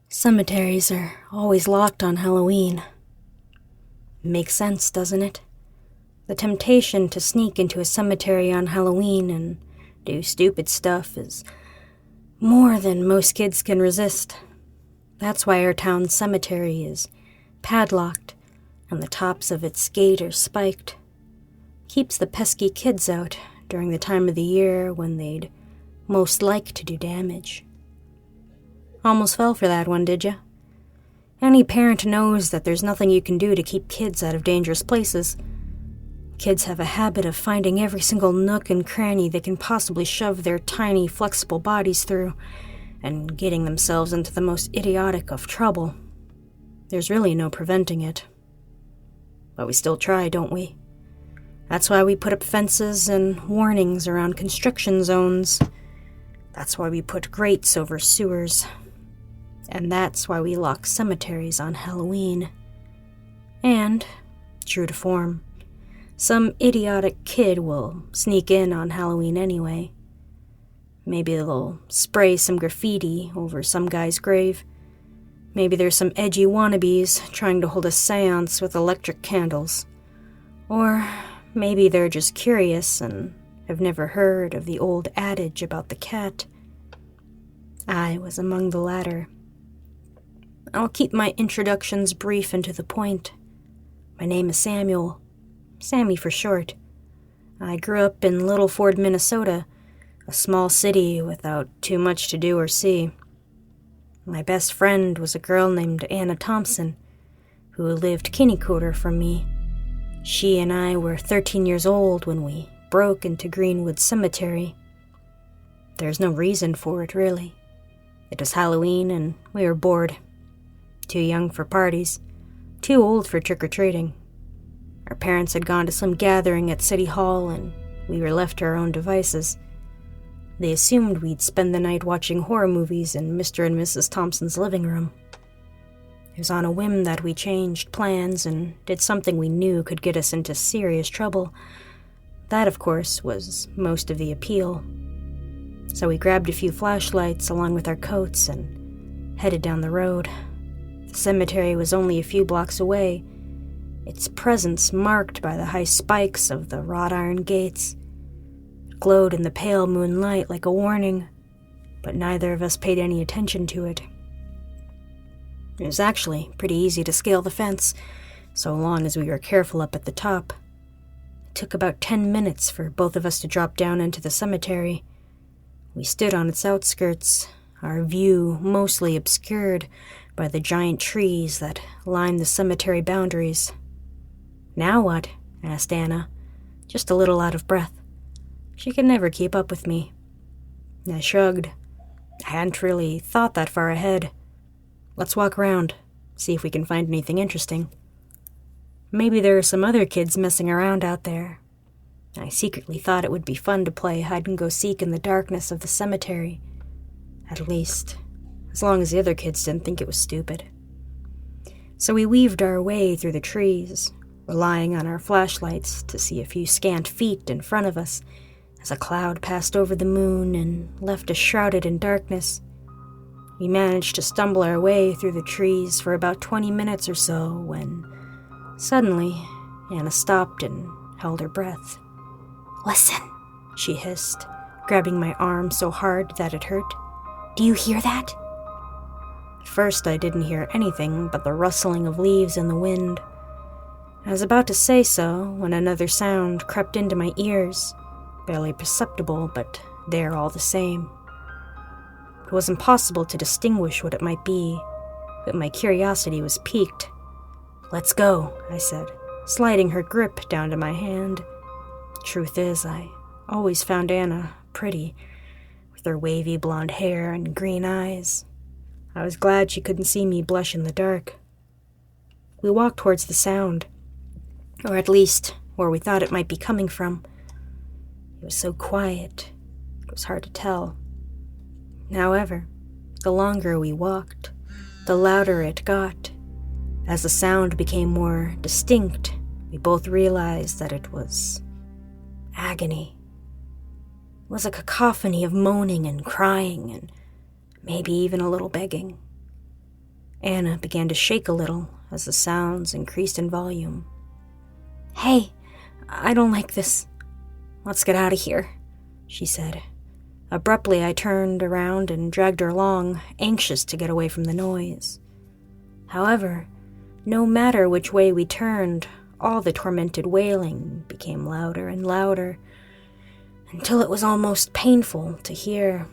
Cemeteries are always locked on Halloween. Makes sense, doesn't it? The temptation to sneak into a cemetery on Halloween and do stupid stuff is more than most kids can resist. That's why our town's cemetery is padlocked and the tops of its gate are spiked. Keeps the pesky kids out during the time of the year when they'd most like to do damage. Almost fell for that one, did ya? Any parent knows that there's nothing you can do to keep kids out of dangerous places. Kids have a habit of finding every single nook and cranny they can possibly shove their tiny, flexible bodies through, and getting themselves into the most idiotic of trouble. There's really no preventing it. But we still try, don't we? That's why we put up fences and warnings around construction zones. That's why we put grates over sewers. And that's why we lock cemeteries on Halloween. And, true to form, some idiotic kid will sneak in on Halloween anyway. Maybe they'll spray some graffiti over some guy's grave. Maybe there's some edgy wannabes trying to hold a seance with electric candles. Or maybe they're just curious and have never heard of the old adage about the cat. I was among the latter. I'll keep my introductions brief and to the point. My name is Samuel. Sammy for short. I grew up in Little Ford, Minnesota, a small city without too much to do or see. My best friend was a girl named Anna Thompson, who lived kinny-quarter from me. She and I were 13 years old when we broke into Greenwood Cemetery. There's no reason for it, really. It was Halloween and we were bored. Too young for parties, too old for trick-or-treating. Our parents had gone to some gathering at City Hall and we were left to our own devices. They assumed we'd spend the night watching horror movies in Mr. and Mrs. Thompson's living room. It was on a whim that we changed plans and did something we knew could get us into serious trouble. That, of course, was most of the appeal. So we grabbed a few flashlights along with our coats and headed down the road. The cemetery was only a few blocks away, its presence marked by the high spikes of the wrought iron gates. It glowed in the pale moonlight like a warning, but neither of us paid any attention to it. It was actually pretty easy to scale the fence, so long as we were careful up at the top. It took about 10 minutes for both of us to drop down into the cemetery. We stood on its outskirts, our view mostly obscured by the giant trees that lined the cemetery boundaries. "Now what?" asked Anna, just a little out of breath. She could never keep up with me. I shrugged. I hadn't really thought that far ahead. Let's walk around, see if we can find anything interesting. Maybe there are some other kids messing around out there. I secretly thought it would be fun to play hide-and-go-seek in the darkness of the cemetery. At least, as long as the other kids didn't think it was stupid. So we weaved our way through the trees, relying on our flashlights to see a few scant feet in front of us as a cloud passed over the moon and left us shrouded in darkness. We managed to stumble our way through the trees for about 20 minutes or so when, suddenly, Anna stopped and held her breath. "Listen," she hissed, grabbing my arm so hard that it hurt. "Do you hear that?" At first I didn't hear anything but the rustling of leaves in the wind. I was about to say so when another sound crept into my ears, barely perceptible, but there all the same. It was impossible to distinguish what it might be, but my curiosity was piqued. "Let's go," I said, sliding her grip down to my hand. Truth is, I always found Anna pretty, with her wavy blonde hair and green eyes. I was glad she couldn't see me blush in the dark. We walked towards the sound, or at least where we thought it might be coming from. It was so quiet, it was hard to tell. However, the longer we walked, the louder it got. As the sound became more distinct, we both realized that it was agony. It was a cacophony of moaning and crying and maybe even a little begging. Anna began to shake a little as the sounds increased in volume. "Hey, I don't like this. Let's get out of here," she said. Abruptly, I turned around and dragged her along, anxious to get away from the noise. However, no matter which way we turned, all the tormented wailing became louder and louder, until it was almost painful to hear.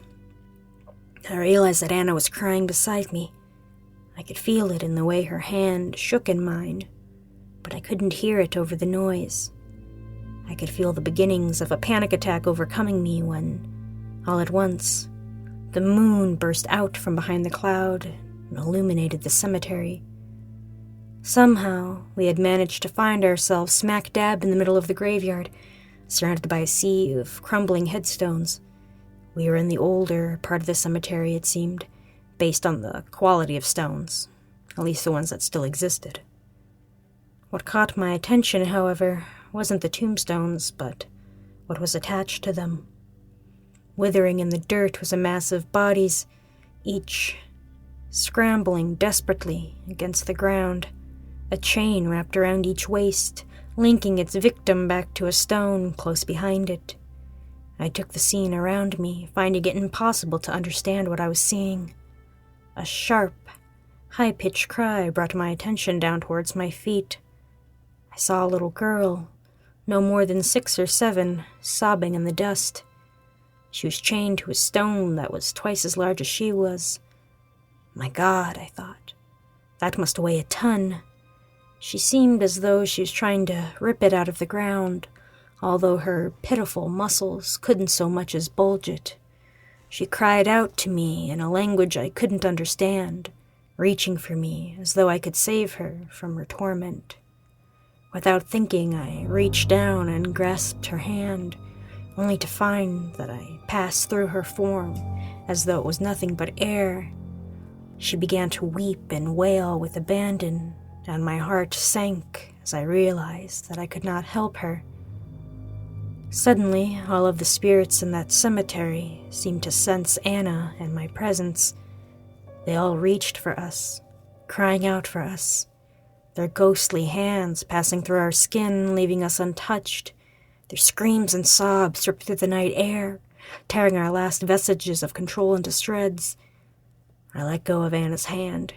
I realized that Anna was crying beside me. I could feel it in the way her hand shook in mine, but I couldn't hear it over the noise. I could feel the beginnings of a panic attack overcoming me when, all at once, the moon burst out from behind the cloud and illuminated the cemetery. Somehow, we had managed to find ourselves smack dab in the middle of the graveyard, surrounded by a sea of crumbling headstones. We were in the older part of the cemetery, it seemed, based on the quality of stones, at least the ones that still existed. What caught my attention, however, wasn't the tombstones, but what was attached to them. Withering in the dirt was a mass of bodies, each scrambling desperately against the ground, a chain wrapped around each waist, linking its victim back to a stone close behind it. I took the scene around me, finding it impossible to understand what I was seeing. A sharp, high-pitched cry brought my attention down towards my feet. I saw a little girl, no more than 6 or 7, sobbing in the dust. She was chained to a stone that was twice as large as she was. My God, I thought, that must weigh a ton. She seemed as though she was trying to rip it out of the ground, although her pitiful muscles couldn't so much as bulge it. She cried out to me in a language I couldn't understand, reaching for me as though I could save her from her torment. Without thinking, I reached down and grasped her hand, only to find that I passed through her form as though it was nothing but air. She began to weep and wail with abandon, and my heart sank as I realized that I could not help her. Suddenly, all of the spirits in that cemetery seemed to sense Anna and my presence. They all reached for us, crying out for us, their ghostly hands passing through our skin, leaving us untouched. Their screams and sobs ripped through the night air, tearing our last vestiges of control into shreds. I let go of Anna's hand.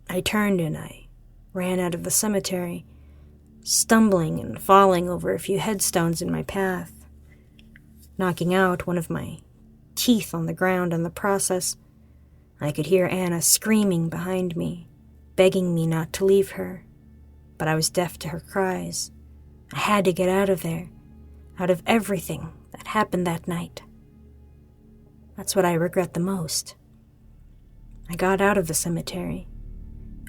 I turned and I ran out of the cemetery, stumbling and falling over a few headstones in my path, knocking out one of my teeth on the ground in the process. I could hear Anna screaming behind me, begging me not to leave her, but I was deaf to her cries. I had to get out of there, out of everything that happened that night. That's what I regret the most. I got out of the cemetery.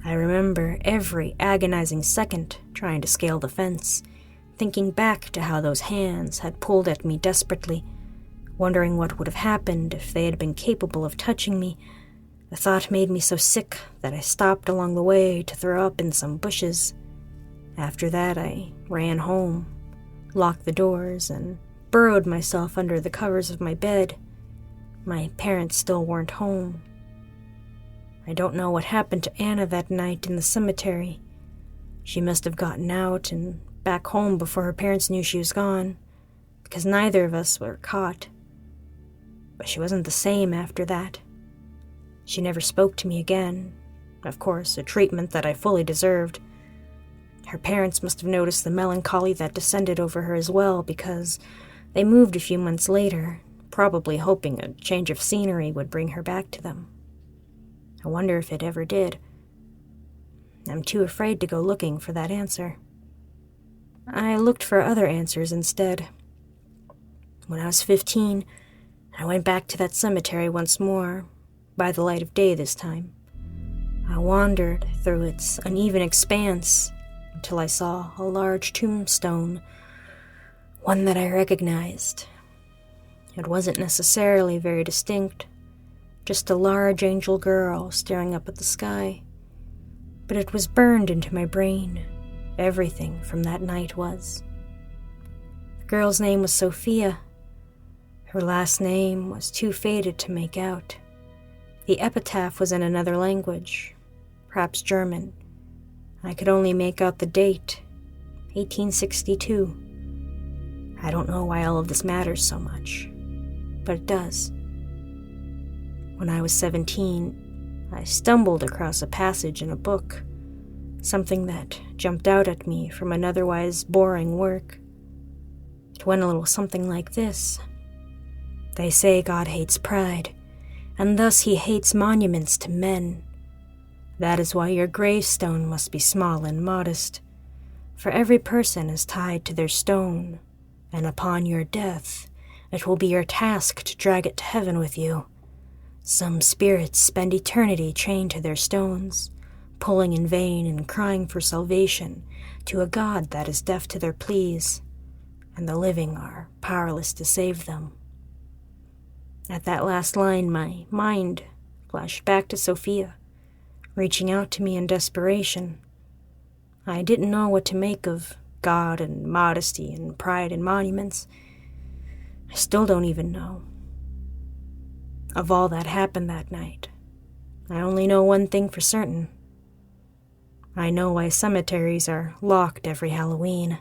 I remember every agonizing second trying to scale the fence, thinking back to how those hands had pulled at me desperately, wondering what would have happened if they had been capable of touching me. The thought made me so sick that I stopped along the way to throw up in some bushes. After that, I ran home, locked the doors, and burrowed myself under the covers of my bed. My parents still weren't home. I don't know what happened to Anna that night in the cemetery. She must have gotten out and back home before her parents knew she was gone, because neither of us were caught. But she wasn't the same after that. She never spoke to me again. Of course, a treatment that I fully deserved. Her parents must have noticed the melancholy that descended over her as well, because they moved a few months later, probably hoping a change of scenery would bring her back to them. I wonder if it ever did. I'm too afraid to go looking for that answer. I looked for other answers instead. When I was 15, I went back to that cemetery once more, by the light of day this time. I wandered through its uneven expanse until I saw a large tombstone, one that I recognized. It wasn't necessarily very distinct, just a large angel girl staring up at the sky. But it was burned into my brain. Everything from that night was. The girl's name was Sophia. Her last name was too faded to make out. The epitaph was in another language, perhaps German. I could only make out the date, 1862. I don't know why all of this matters so much, but it does. When I was 17, I stumbled across a passage in a book, something that jumped out at me from an otherwise boring work. It went a little something like this. They say God hates pride, and thus he hates monuments to men. That is why your gravestone must be small and modest, for every person is tied to their stone, and upon your death it will be your task to drag it to heaven with you. Some spirits spend eternity chained to their stones, pulling in vain and crying for salvation to a God that is deaf to their pleas, and the living are powerless to save them. At that last line, my mind flashed back to Sophia, reaching out to me in desperation. I didn't know what to make of God and modesty and pride and monuments. I still don't even know. Of all that happened that night, I only know one thing for certain. I know why cemeteries are locked every Halloween.